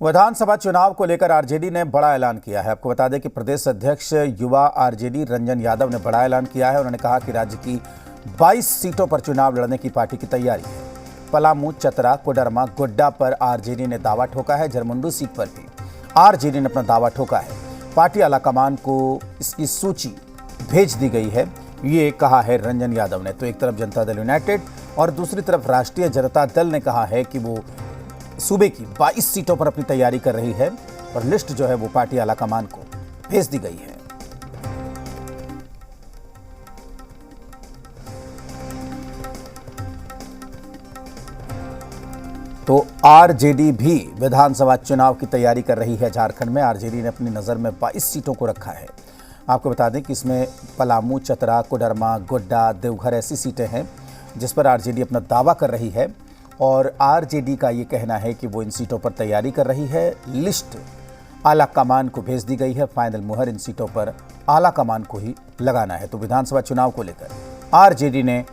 विधानसभा चुनाव को लेकर आरजेडी ने बड़ा ऐलान किया है। आपको बता दें कि प्रदेश अध्यक्ष युवा आरजेडी रंजन यादव ने बड़ा ऐलान किया है। उन्होंने कहा कि राज्य की 22 सीटों पर चुनाव लड़ने की पार्टी की तैयारी है। पलामू, चतरा, कोडरमा, गोड्डा पर आरजेडी ने दावा ठोका है। जरमुंडू सीट पर भी आरजेडी ने अपना दावा ठोका है। पार्टी आलाकमान को इसकी सूची भेज दी गई है, ये कहा है रंजन यादव ने। तो एक तरफ जनता दल यूनाइटेड और दूसरी तरफ राष्ट्रीय जनता दल ने कहा है कि वो सूबे की 22 सीटों पर अपनी तैयारी कर रही है और लिस्ट जो है वो पार्टी आलाकमान को भेज दी गई है। तो आरजेडी भी विधानसभा चुनाव की तैयारी कर रही है। झारखंड में आरजेडी ने अपनी नज़र में 22 सीटों को रखा है। आपको बता दें कि इसमें पलामू, चतरा, कोडरमा, गोड्डा, देवघर ऐसी सीटें हैं जिस पर आरजेडी अपना दावा कर रही है और आरजेडी का ये कहना है कि वो इन सीटों पर तैयारी कर रही है। लिस्ट आलाकमान को भेज दी गई है। फाइनल मुहर इन सीटों पर आलाकमान को ही लगाना है। तो विधानसभा चुनाव को लेकर आरजेडी ने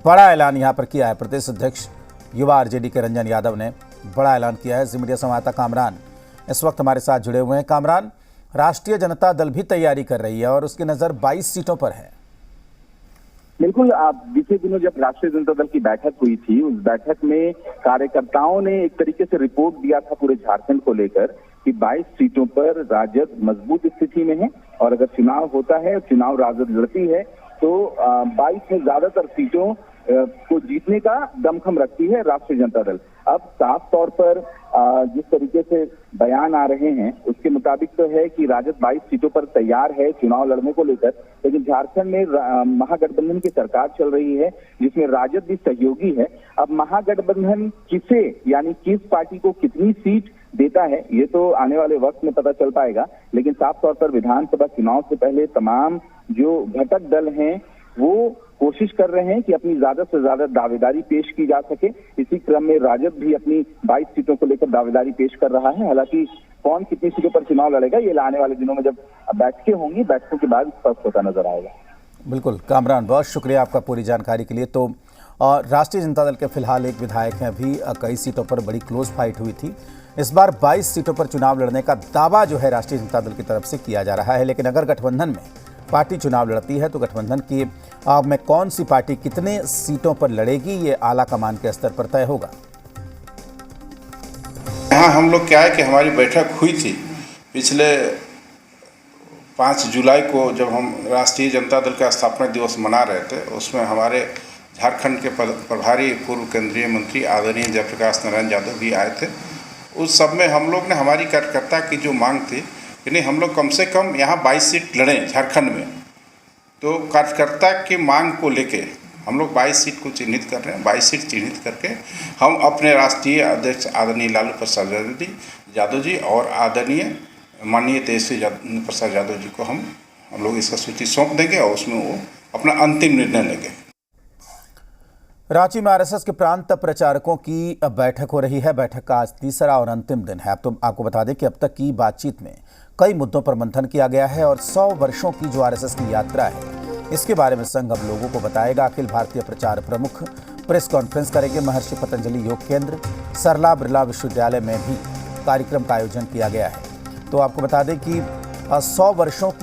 बड़ा ऐलान यहाँ पर किया है। प्रदेश अध्यक्ष युवा आरजेडी के रंजन यादव ने बड़ा ऐलान किया है। जी मीडिया संवाददाता कामरान इस वक्त हमारे साथ जुड़े हुए हैं। कामरान, राष्ट्रीय जनता दल भी तैयारी कर रही है और उसकी नज़र 22 सीटों पर है। बिल्कुल, आप बीते दिनों जब राष्ट्रीय जनता दल की बैठक हुई थी, उस बैठक में कार्यकर्ताओं ने एक तरीके से रिपोर्ट दिया था पूरे झारखंड को लेकर कि 22 सीटों पर राजद मजबूत स्थिति में है और अगर चुनाव होता है, चुनाव राजद लड़ती है तो 22 में ज्यादातर सीटों को जीतने का दमखम रखती है राष्ट्रीय जनता दल। अब साफ तौर पर जिस तरीके से बयान आ रहे हैं उसके मुताबिक तो है कि राजद 22 सीटों पर तैयार है चुनाव लड़ने को लेकर, लेकिन झारखंड में महागठबंधन की सरकार चल रही है जिसमें राजद भी सहयोगी है। अब महागठबंधन किसे, यानी किस पार्टी को कितनी सीट देता है ये तो आने वाले वक्त में पता चल पाएगा, लेकिन साफ तौर पर विधानसभा चुनाव से पहले तमाम जो घटक दल हैं वो कोशिश कर रहे हैं कि अपनी ज्यादा से ज्यादा दावेदारी पेश की जा सके। इसी क्रम में राजद भी अपनी 22 सीटों को लेकर दावेदारी पेश कर रहा है। हालांकि कौन कितनी सीटों पर चुनाव लड़ेगा ये आने वाले दिनों में जब बैठकें होंगी, बैठकों के बाद स्पष्ट होता नजर आएगा। बिल्कुल कामरान, बहुत शुक्रिया आपका पूरी जानकारी के लिए। तो राष्ट्रीय जनता दल के फिलहाल एक विधायक हैं, अभी कई सीटों पर बड़ी क्लोज फाइट हुई थी। इस बार 22 सीटों पर चुनाव लड़ने का दावा जो है राष्ट्रीय जनता दल की तरफ से किया जा रहा है, लेकिन अगर गठबंधन में पार्टी चुनाव लड़ती है तो गठबंधन की में कौन सी पार्टी कितने सीटों पर लड़ेगी ये आला कमान के स्तर पर तय होगा। यहाँ हम लोग क्या है कि हमारी बैठक हुई थी पिछले 5 जुलाई को, जब हम राष्ट्रीय जनता दल का स्थापना दिवस मना रहे थे। उसमें हमारे झारखंड के प्रभारी पूर्व केंद्रीय मंत्री आदरणीय जयप्रकाश नारायण यादव भी आए थे। उस सब में हम लोग ने हमारी कार्यकर्ता की जो मांग थी कि नहीं, हम लोग कम से कम यहाँ 22 सीट लड़ें झारखंड में। तो कार्यकर्ता की मांग को लेके हम लोग 22 सीट को चिन्हित कर रहे हैं। 22 सीट चिन्हित करके हम अपने राष्ट्रीय अध्यक्ष आदरणीय लालू प्रसाद यादव जी और आदरणीय माननीय तेजस्वी प्रसाद यादव जी को हम लोग इसका सूची सौंप देंगे और उसमें वो अपना अंतिम निर्णय लेंगे। रांची में आरएसएस के प्रांत प्रचारकों की बैठक हो रही है। बैठक का आज तीसरा और अंतिम दिन है। तो आपको बता दें कि अब तक की बातचीत में कई मुद्दों पर मंथन किया गया है और 100 वर्षों की जो आरएसएस की यात्रा है इसके बारे में संघ अब लोगों को बताएगा। अखिल भारतीय प्रचार प्रमुख प्रेस कॉन्फ्रेंस करेंगे। महर्षि पतंजलि योग केंद्र, सरला बिरला विश्वविद्यालय में भी कार्यक्रम का आयोजन किया गया है। तो आपको बता दें कि 100 वर्षों की